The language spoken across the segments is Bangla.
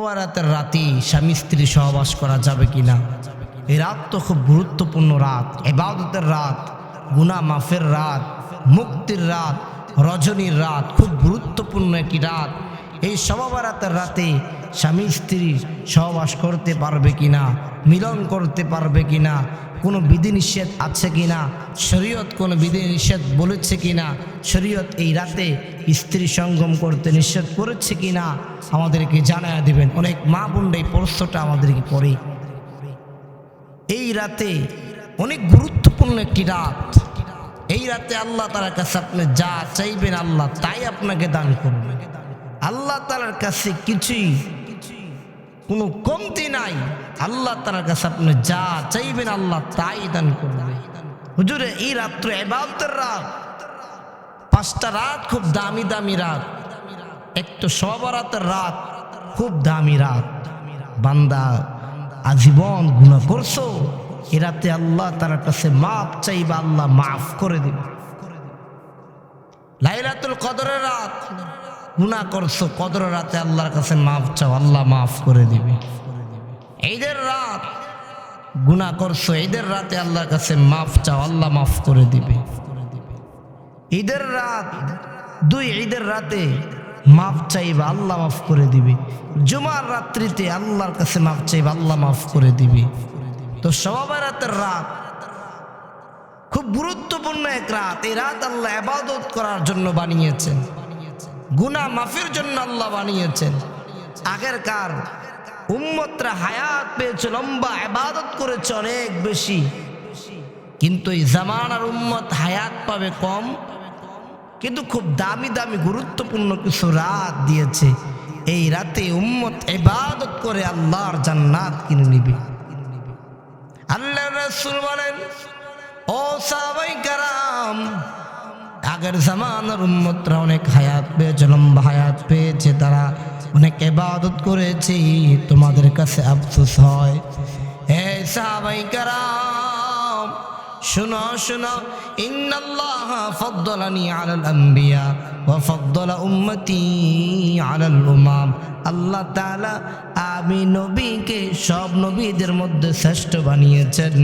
বরাতের রাতে স্বামী স্ত্রী সহবাস করা যাবে কিনা? এই রাত তো খুব গুরুত্বপূর্ণ রাত, ইবাদতের রাত, গুনাহ মাফের রাত, মুক্তির রাত, রজনীর রাত, খুব গুরুত্বপূর্ণ একটি রাত। এই বরাতের রাতে স্বামী স্ত্রী সহবাস করতে পারবে কিনা, মিলন করতে পারবে কিনা, কোনো বিধিনিষেধ আছে কিনা, শরীয়ত কোনো বিধিনিষেধ বলেছে কিনা, শরীয়ত এই রাতে স্ত্রী সঙ্গম করতে নিষেধ করেছে কিনা আমাদেরকে জানায় দিবেন। অনেক মা বোনরা এই প্রশ্নটা আমাদেরকে করে। এই রাতে অনেক গুরুত্বপূর্ণ একটি রাত। এই রাতে আল্লাহ তাআলার কাছে আপনি যা চাইবেন আল্লাহ তাই আপনাকে দান করবেন। আল্লাহ তাআলার কাছে কিছুই কোনো কমতি নাই। আল্লাহ তাআলার কাছে আপনি যা চাইবেন আল্লাহ তাই দান করবে। হুজুরে এই রাত্র ইবাদতের রাত, 5টা রাত খুব দামি দামি রাত। এক তো বরাতের রাত খুব দামি রাত। বান্দা আজীবন গুনাহ করছো, এ রাতে আল্লাহ তাআলার কাছে মাফ চাইবা, আল্লাহ মাফ করে দিবে। লাইলাতুল কদরের রাত, গুনাহ করছো, কদরের রাতে আল্লাহর কাছে মাফ চাও, আল্লাহ মাফ করে দিবে। ঈদের রাত গুনাহ করছো, ঈদের রাতে আল্লাহর কাছে মাফ চাও, আল্লাহ মাফ করে দিবে। ঈদের রাত, 2 ঈদের রাতে মাফ চাইবা, আল্লাহ মাফ করে দিবে। জুমার রাত্রিতে আল্লাহর কাছে মাফ চাইবা, আল্লাহ মাফ করে দিবে। তো বরাতের রাত খুব গুরুত্বপূর্ণ এক রাত। এই রাত আল্লাহ ইবাদত করার জন্য বানিয়েছেন, গুনাহ মাফের জন্য আল্লাহ বানিয়েছেন। আগেরকার উম্মতরা হায়াত পেয়েছে, লম্বা ইবাদত করেছে অনেক বেশি, কিন্তু এই জামানার উম্মত হায়াত পাবে কম, কিন্তু খুব দামি দামি গুরুত্বপূর্ণ কিছু রাত দিয়েছে। এই রাতে উম্মত ইবাদত করে আল্লাহর জান্নাত কিনে নিবে। আল্লাহর রাসূল বলেন, ও সাহাবায়ে কেরাম, আগের জামানার উম্মতরা অনেক হায়াত পেয়েছে, লম্বা হায়াত পেয়েছে, তারা অনেক ইবাদত করেছে, তোমাদের কাছে আফসোস হয়। হে সাহাবায়ে কেরাম, শুনো শুনো, ইন্নাল্লাহা ফাদ্দালানি আলাল আম্বিয়া ওয়া ফাদ্দালা উম্মতি আলাল উমাম। আল্লাহ তাআলা আমি নবীকে সব নবীদের মধ্যে শ্রেষ্ঠ বানিয়েছেন,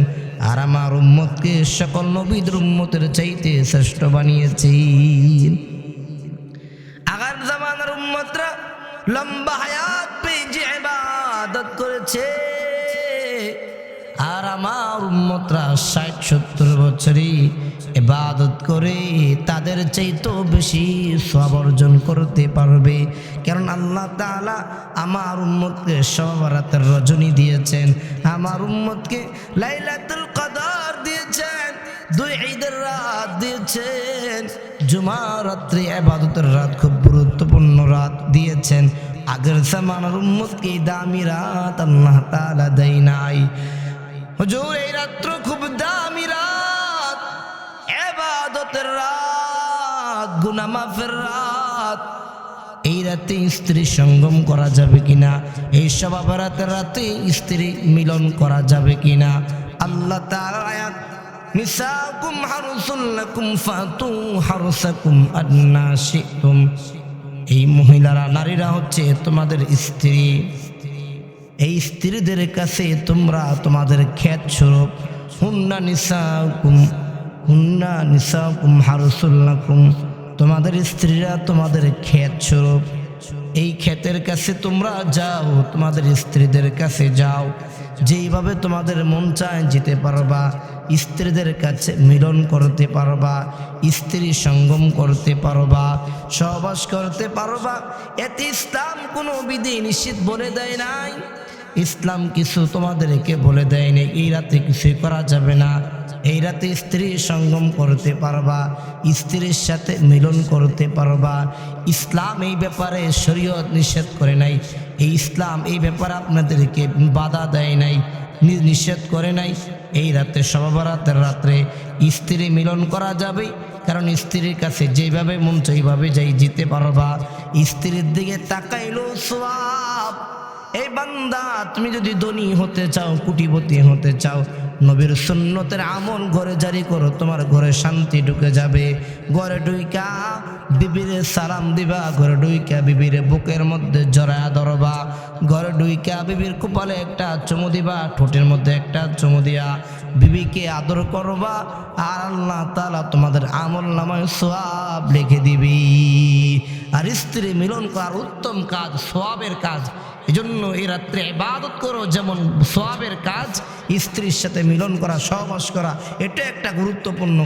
আর আমার উম্মতকে সকল নবীদের উম্মতের চাইতে শ্রেষ্ঠ বানিয়েছেন। আগের জামানার উম্মতরা লম্বা হায়াত পেয়ে যে ইবাদত করেছে, আর আমার উম্মতরা 60-70 বছরই ইবাদত করে তাদের চাইতেও বেশি সওয়াব অর্জন করতে পারবে। কারণ আল্লাহ তাআলা আমার উম্মতকে বরাতের রজনী দিয়েছেন, আমার উম্মতকে লাইলাতুল কদর দিয়েছেন, 2 ঈদের রাত দিয়েছেন, জুমার রাত্রি ইবাদতের রাত, খুব গুরুত্বপূর্ণ রাত দিয়েছেন। আগের জামানার উম্মতকে দামি রাত আল্লাহ তাআলা দেয় নাই। হুজুর এই রাত্র খুব দামি রাত, ইবাদতের রাত, গুনাহ মাফের রাত। এই রাতে স্ত্রী সঙ্গম করা যাবে কিনা, এই বরাতের রাতে স্ত্রী মিলন করা যাবে কিনা? আল্লাহ তাআলা আয়াত, নিসাকুম হারসুল লাকুম ফাতু হারসাকুম আন্না শিতুম। এই মহিলারা, নারীরা হচ্ছে তোমাদের স্ত্রী, এই স্ত্রীদের কাছে তোমরা তোমাদের ক্ষেত স্বরূপ, হুন্না নিসাকুম হারসুল লাকুম, তোমাদের স্ত্রীরা তোমাদের ক্ষেত স্বরূপ। এই ক্ষেতের কাছে তোমরা যাও, তোমাদের স্ত্রীদের কাছে যাও, যেইভাবে তোমাদের মন চায় যেতে পারবা, স্ত্রীদের কাছে মিলন করতে পারবা, স্ত্রী সঙ্গম করতে পারবা, সহবাস করতে পারবা। এতে ইসলাম কোনো বিধি নিষেধ বলে দেয় নাই, ইসলাম কিছু তোমাদেরকে বলে দেয়নি এই রাতে কিছুই করা যাবে না। এই রাতে স্ত্রী সঙ্গম করতে পারবা, স্ত্রীর সাথে মিলন করতে পারবা। ইসলাম এই ব্যাপারে শরীয়ত নিষেধ করে নাই, এই ইসলাম এই ব্যাপারে আপনাদেরকে বাধা দেয় নাই, নিষেধ করে নাই। এই রাতে বরাতের রাত্রে স্ত্রী মিলন করা যাবে, কারণ স্ত্রীর কাছে যেভাবে মন চায় এইভাবে যাই যেতে পারবা। স্ত্রীর দিকে তাকাইলো সওয়াব। এই বান্দা, তুমি যদি ধনী হতে চাও, কোটিপতি হতে চাও, নবীর সুন্নতের আমল ঘরে জারি করো, তোমার ঘরে শান্তি ঢুকে যাবে। ঘরে ঢুইকা বিবিরে সালাম দিবা, ঘরে ঢুইকা বিবিরে বুকের মধ্যে জড়ায়া ধরবা, ঘরে ঢুইকা বিবির কপালে একটা চুমু দিবা, ঠোঁটের মধ্যে একটা চুমু দিয়া বিবিকে আদর করবা। আর আল্লাহ তাআলা তোমাদের আমল নামায় সওয়াব লিখে দিবি। আর স্ত্রী মিলন করার উত্তম কাজ, সওয়াবের কাজ। এজন্য এই রাত্রে ইবাদত করো, যেমন সওয়াবের কাজ স্ত্রীর সাথে মিলন করা, সহবাস করা, এটা একটা গুরুত্বপূর্ণ